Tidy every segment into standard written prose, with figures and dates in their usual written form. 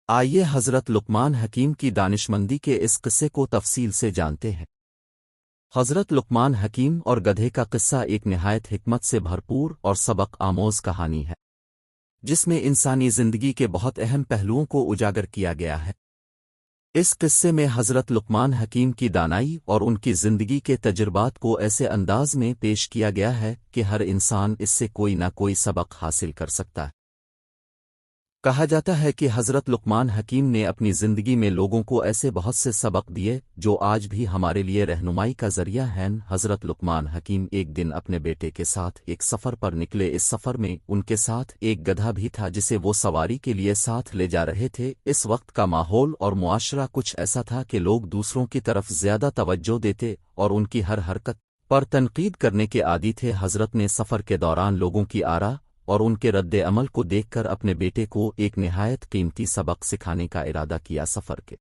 آئیے حضرت لقمان حکیم کی دانشمندی کے اس قصے کو تفصیل سے جانتے ہیں۔ حضرت لقمان حکیم اور گدھے کا قصہ ایک نہایت حکمت سے بھرپور اور سبق آموز کہانی ہے، جس میں انسانی زندگی کے بہت اہم پہلوؤں کو اجاگر کیا گیا ہے۔ اس قصے میں حضرت لقمان حکیم کی دانائی اور ان کی زندگی کے تجربات کو ایسے انداز میں پیش کیا گیا ہے کہ ہر انسان اس سے کوئی نہ کوئی سبق حاصل کر سکتا ہے۔ کہا جاتا ہے کہ حضرت لقمان حکیم نے اپنی زندگی میں لوگوں کو ایسے بہت سے سبق دیے جو آج بھی ہمارے لیے رہنمائی کا ذریعہ ہیں۔ حضرت لقمان حکیم ایک دن اپنے بیٹے کے ساتھ ایک سفر پر نکلے۔ اس سفر میں ان کے ساتھ ایک گدھا بھی تھا جسے وہ سواری کے لیے ساتھ لے جا رہے تھے۔ اس وقت کا ماحول اور معاشرہ کچھ ایسا تھا کہ لوگ دوسروں کی طرف زیادہ توجہ دیتے اور ان کی ہر حرکت پر تنقید کرنے کے عادی تھے۔ حضرت نے سفر کے دوران لوگوں کی آرا اور ان کے رد عمل کو دیکھ کر اپنے بیٹے کو ایک نہایت قیمتی سبق سکھانے کا ارادہ کیا۔ سفر کے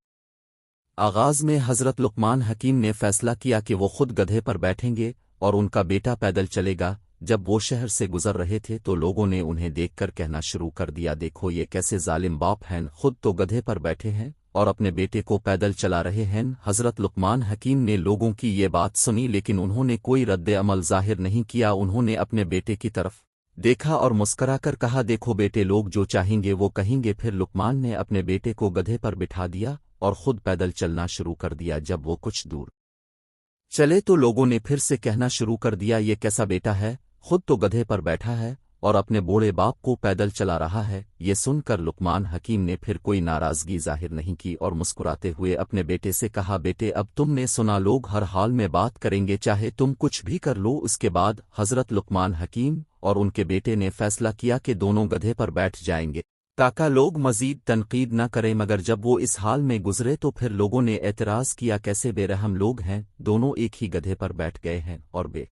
آغاز میں حضرت لقمان حکیم نے فیصلہ کیا کہ وہ خود گدھے پر بیٹھیں گے اور ان کا بیٹا پیدل چلے گا۔ جب وہ شہر سے گزر رہے تھے تو لوگوں نے انہیں دیکھ کر کہنا شروع کر دیا، دیکھو یہ کیسے ظالم باپ ہیں، خود تو گدھے پر بیٹھے ہیں اور اپنے بیٹے کو پیدل چلا رہے ہیں۔ حضرت لقمان حکیم نے لوگوں کی یہ بات سنی، لیکن انہوں نے کوئی رد عمل ظاہر نہیں کیا۔ انہوں نے اپنے بیٹے کی طرف دیکھا اور مسکرا کر کہا، دیکھو بیٹے، لوگ جو چاہیں گے وہ کہیں گے۔ پھر لقمان نے اپنے بیٹے کو گدھے پر بٹھا دیا اور خود پیدل چلنا شروع کر دیا۔ جب وہ کچھ دور چلے تو لوگوں نے پھر سے کہنا شروع کر دیا، یہ کیسا بیٹا ہے، خود تو گدھے پر بیٹھا ہے اور اپنے بوڑھے باپ کو پیدل چلا رہا ہے۔ یہ سن کر لقمان حکیم نے پھر کوئی ناراضگی ظاہر نہیں کی اور مسکراتے ہوئے اپنے بیٹے سے کہا، بیٹے اب تم نے سنا، لوگ ہر حال میں بات کریں گے، چاہے تم کچھ بھی کر لو۔ اس کے بعد حضرت لقمان حکیم اور ان کے بیٹے نے فیصلہ کیا کہ دونوں گدھے پر بیٹھ جائیں گے تاکہ لوگ مزید تنقید نہ کریں۔ مگر جب وہ اس حال میں گزرے تو پھر لوگوں نے اعتراض کیا، کیسے بے رحم لوگ ہیں، دونوں ایک ہی گدھے پر بیٹھ گئے ہیں اور بے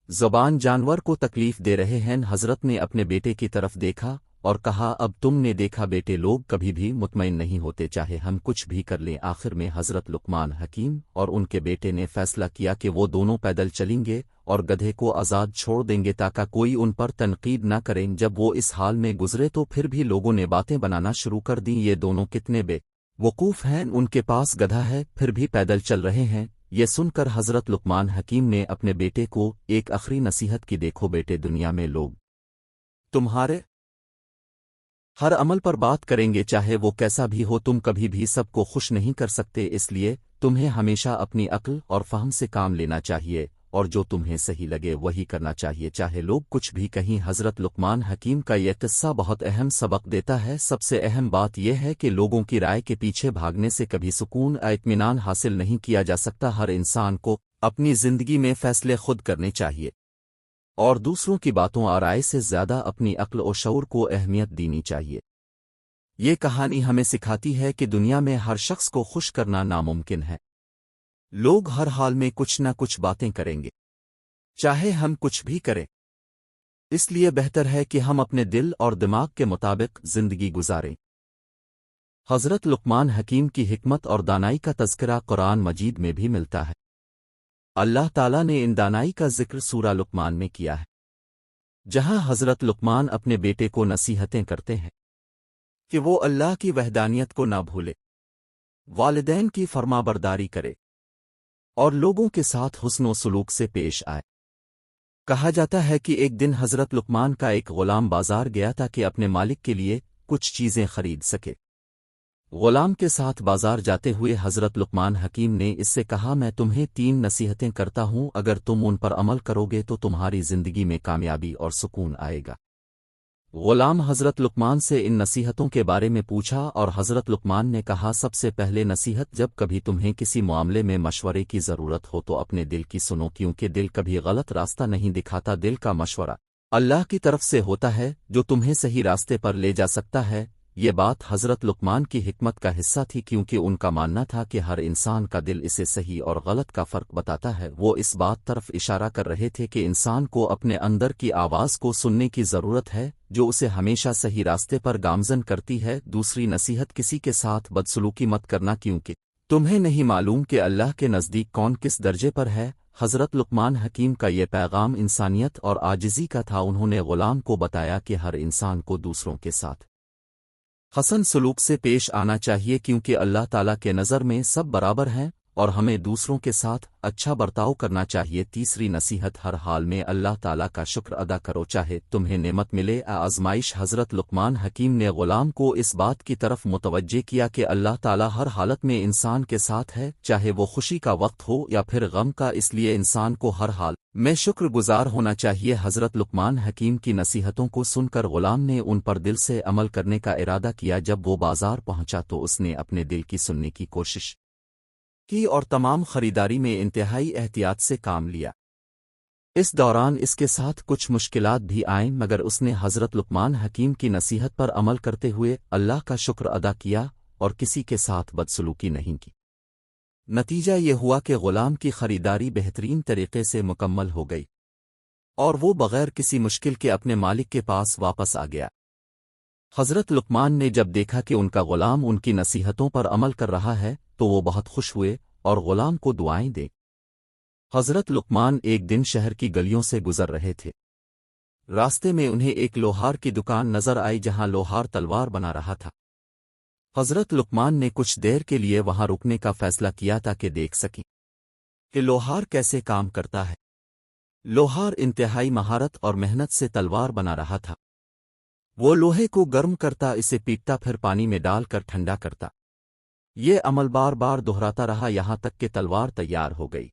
زبان جانور کو تکلیف دے رہے ہیں۔ حضرت نے اپنے بیٹے کی طرف دیکھا اور کہا، اب تم نے دیکھا بیٹے، لوگ کبھی بھی مطمئن نہیں ہوتے، چاہے ہم کچھ بھی کر لیں۔ آخر میں حضرت لقمان حکیم اور ان کے بیٹے نے فیصلہ کیا کہ وہ دونوں پیدل چلیں گے اور گدھے کو آزاد چھوڑ دیں گے تاکہ کوئی ان پر تنقید نہ کریں۔ جب وہ اس حال میں گزرے تو پھر بھی لوگوں نے باتیں بنانا شروع کر دیں، یہ دونوں کتنے بے وقوف ہیں، ان کے پاس گدھا ہے پھر بھی پیدل چل رہے ہیں۔ یہ سن کر حضرت لقمان حکیم نے اپنے بیٹے کو ایک آخری نصیحت کی، دیکھو بیٹے، دنیا میں لوگ تمہارے ہر عمل پر بات کریں گے، چاہے وہ کیسا بھی ہو، تم کبھی بھی سب کو خوش نہیں کر سکتے، اس لیے تمہیں ہمیشہ اپنی عقل اور فہم سے کام لینا چاہیے اور جو تمہیں صحیح لگے وہی کرنا چاہیے، چاہے لوگ کچھ بھی کہیں۔ حضرت لقمان حکیم کا یہ قصہ بہت اہم سبق دیتا ہے۔ سب سے اہم بات یہ ہے کہ لوگوں کی رائے کے پیچھے بھاگنے سے کبھی سکون اطمینان حاصل نہیں کیا جا سکتا۔ ہر انسان کو اپنی زندگی میں فیصلے خود کرنے چاہیے اور دوسروں کی باتوں اور رائے سے زیادہ اپنی عقل و شعور کو اہمیت دینی چاہیے۔ یہ کہانی ہمیں سکھاتی ہے کہ دنیا میں ہر شخص کو خوش کرنا ناممکن ہے، لوگ ہر حال میں کچھ نہ کچھ باتیں کریں گے، چاہے ہم کچھ بھی کریں۔ اس لیے بہتر ہے کہ ہم اپنے دل اور دماغ کے مطابق زندگی گزاریں۔ حضرت لقمان حکیم کی حکمت اور دانائی کا تذکرہ قرآن مجید میں بھی ملتا ہے۔ اللہ تعالیٰ نے ان دانائی کا ذکر سورہ لقمان میں کیا ہے، جہاں حضرت لقمان اپنے بیٹے کو نصیحتیں کرتے ہیں کہ وہ اللہ کی وحدانیت کو نہ بھولے، والدین کی فرما برداری کرے اور لوگوں کے ساتھ حسن و سلوک سے پیش آئے۔ کہا جاتا ہے کہ ایک دن حضرت لقمان کا ایک غلام بازار گیا تھا کہ اپنے مالک کے لیے کچھ چیزیں خرید سکے۔ غلام کے ساتھ بازار جاتے ہوئے حضرت لقمان حکیم نے اس سے کہا، میں تمہیں 3 نصیحتیں کرتا ہوں، اگر تم ان پر عمل کرو گے تو تمہاری زندگی میں کامیابی اور سکون آئے گا۔ غلام حضرت لقمان سے ان نصیحتوں کے بارے میں پوچھا اور حضرت لقمان نے کہا، سب سے پہلے نصیحت، جب کبھی تمہیں کسی معاملے میں مشورے کی ضرورت ہو تو اپنے دل کی سنو، کیونکہ دل کبھی غلط راستہ نہیں دکھاتا، دل کا مشورہ اللہ کی طرف سے ہوتا ہے جو تمہیں صحیح راستے پر لے جا سکتا ہے۔ یہ بات حضرت لقمان کی حکمت کا حصہ تھی، کیونکہ ان کا ماننا تھا کہ ہر انسان کا دل اسے صحیح اور غلط کا فرق بتاتا ہے۔ وہ اس بات طرف اشارہ کر رہے تھے کہ انسان کو اپنے اندر کی آواز کو سننے کی ضرورت ہے جو اسے ہمیشہ صحیح راستے پر گامزن کرتی ہے۔ دوسری نصیحت، کسی کے ساتھ بدسلوکی مت کرنا، کیونکہ تمہیں نہیں معلوم کہ اللہ کے نزدیک کون کس درجے پر ہے۔ حضرت لقمان حکیم کا یہ پیغام انسانیت اور عاجزی کا تھا۔ انہوں نے غلام کو بتایا کہ ہر انسان کو دوسروں کے ساتھ حسن سلوک سے پیش آنا چاہیے کیونکہ اللہ تعالیٰ کے نظر میں سب برابر ہیں اور ہمیں دوسروں کے ساتھ اچھا برتاؤ کرنا چاہیے۔ تیسری نصیحت، ہر حال میں اللہ تعالیٰ کا شکر ادا کرو چاہے تمہیں نعمت ملے آزمائش۔ حضرت لقمان حکیم نے غلام کو اس بات کی طرف متوجہ کیا کہ اللہ تعالیٰ ہر حالت میں انسان کے ساتھ ہے، چاہے وہ خوشی کا وقت ہو یا پھر غم کا، اس لیے انسان کو ہر حال میں شکر گزار ہونا چاہیے۔ حضرت لقمان حکیم کی نصیحتوں کو سن کر غلام نے ان پر دل سے عمل کرنے کا ارادہ کیا۔ جب وہ بازار پہنچا تو اس نے اپنے دل کی سننے کی کوشش کی اور تمام خریداری میں انتہائی احتیاط سے کام لیا۔ اس دوران اس کے ساتھ کچھ مشکلات بھی آئیں، مگر اس نے حضرت لقمان حکیم کی نصیحت پر عمل کرتے ہوئے اللہ کا شکر ادا کیا اور کسی کے ساتھ بدسلوکی نہیں کی۔ نتیجہ یہ ہوا کہ غلام کی خریداری بہترین طریقے سے مکمل ہو گئی اور وہ بغیر کسی مشکل کے اپنے مالک کے پاس واپس آ گیا۔ حضرت لقمان نے جب دیکھا کہ ان کا غلام ان کی نصیحتوں پر عمل کر رہا ہے تو وہ بہت خوش ہوئے اور غلام کو دعائیں دے۔ حضرت لقمان ایک دن شہر کی گلیوں سے گزر رہے تھے۔ راستے میں انہیں ایک لوہار کی دکان نظر آئی جہاں لوہار تلوار بنا رہا تھا۔ حضرت لقمان نے کچھ دیر کے لیے وہاں رکنے کا فیصلہ کیا تاکہ دیکھ سکیں کہ لوہار کیسے کام کرتا ہے۔ لوہار انتہائی مہارت اور محنت سے تلوار بنا رہا تھا۔ وہ لوہے کو گرم کرتا، اسے پیٹتا، پھر پانی میں ڈال کر ٹھنڈا کرتا۔ یہ عمل بار بار دہراتا رہا یہاں تک کہ تلوار تیار ہو گئی۔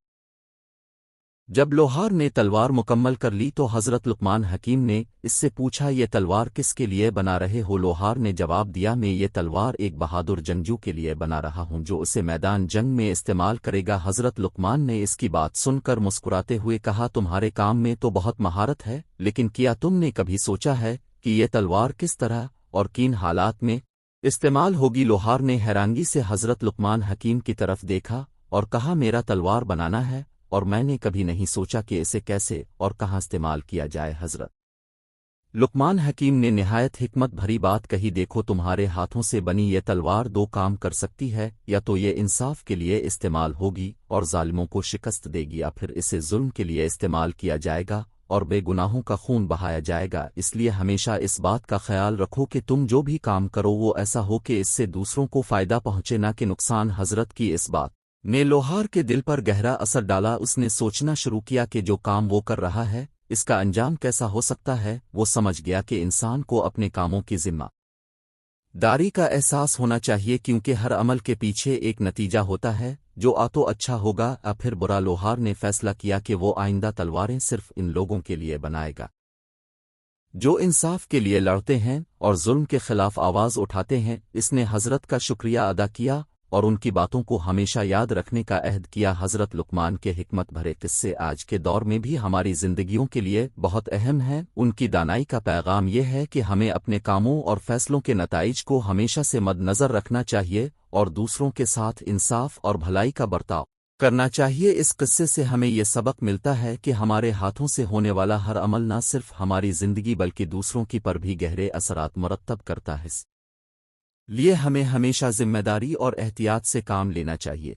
جب لوہار نے تلوار مکمل کر لی تو حضرت لقمان حکیم نے اس سے پوچھا، یہ تلوار کس کے لیے بنا رہے ہو؟ لوہار نے جواب دیا، میں یہ تلوار ایک بہادر جنگجو کے لیے بنا رہا ہوں جو اسے میدان جنگ میں استعمال کرے گا۔ حضرت لقمان نے اس کی بات سن کر مسکراتے ہوئے کہا، تمہارے کام میں تو بہت مہارت ہے، لیکن کیا تم نے کبھی سوچا ہے کہ یہ تلوار کس طرح اور کن حالات میں استعمال ہوگی؟ لوہار نے حیرانگی سے حضرت لقمان حکیم کی طرف دیکھا اور کہا، میرا تلوار بنانا ہے اور میں نے کبھی نہیں سوچا کہ اسے کیسے اور کہاں استعمال کیا جائے۔ حضرت لقمان حکیم نے نہایت حکمت بھری بات کہی، دیکھو تمہارے ہاتھوں سے بنی یہ تلوار دو کام کر سکتی ہے، یا تو یہ انصاف کے لیے استعمال ہوگی اور ظالموں کو شکست دے گی، یا پھر اسے ظلم کے لیے استعمال کیا جائے گا اور بے گناہوں کا خون بہایا جائے گا۔ اس لیے ہمیشہ اس بات کا خیال رکھو کہ تم جو بھی کام کرو وہ ایسا ہو کہ اس سے دوسروں کو فائدہ پہنچے نہ کہ نقصان۔ حضرت کی اس بات نے لوہار کے دل پر گہرا اثر ڈالا۔ اس نے سوچنا شروع کیا کہ جو کام وہ کر رہا ہے اس کا انجام کیسا ہو سکتا ہے۔ وہ سمجھ گیا کہ انسان کو اپنے کاموں کی ذمہ داری کا احساس ہونا چاہیے کیونکہ ہر عمل کے پیچھے ایک نتیجہ ہوتا ہے جو آ تو اچھا ہوگا یا پھر برا۔ لوہار نے فیصلہ کیا کہ وہ آئندہ تلواریں صرف ان لوگوں کے لیے بنائے گا جو انصاف کے لیے لڑتے ہیں اور ظلم کے خلاف آواز اٹھاتے ہیں۔ اس نے حضرت کا شکریہ ادا کیا اور ان کی باتوں کو ہمیشہ یاد رکھنے کا عہد کیا۔ حضرت لقمان کے حکمت بھرے قصے آج کے دور میں بھی ہماری زندگیوں کے لیے بہت اہم ہیں۔ ان کی دانائی کا پیغام یہ ہے کہ ہمیں اپنے کاموں اور فیصلوں کے نتائج کو ہمیشہ سے مد نظر رکھنا چاہیے اور دوسروں کے ساتھ انصاف اور بھلائی کا برتاؤ کرنا چاہیے۔ اس قصے سے ہمیں یہ سبق ملتا ہے کہ ہمارے ہاتھوں سے ہونے والا ہر عمل نہ صرف ہماری زندگی بلکہ دوسروں کی پر بھی گہرے اثرات مرتب کرتا ہے۔ لیے ہمیں ہمیشہ ذمہ داری اور احتیاط سے کام لینا چاہیے۔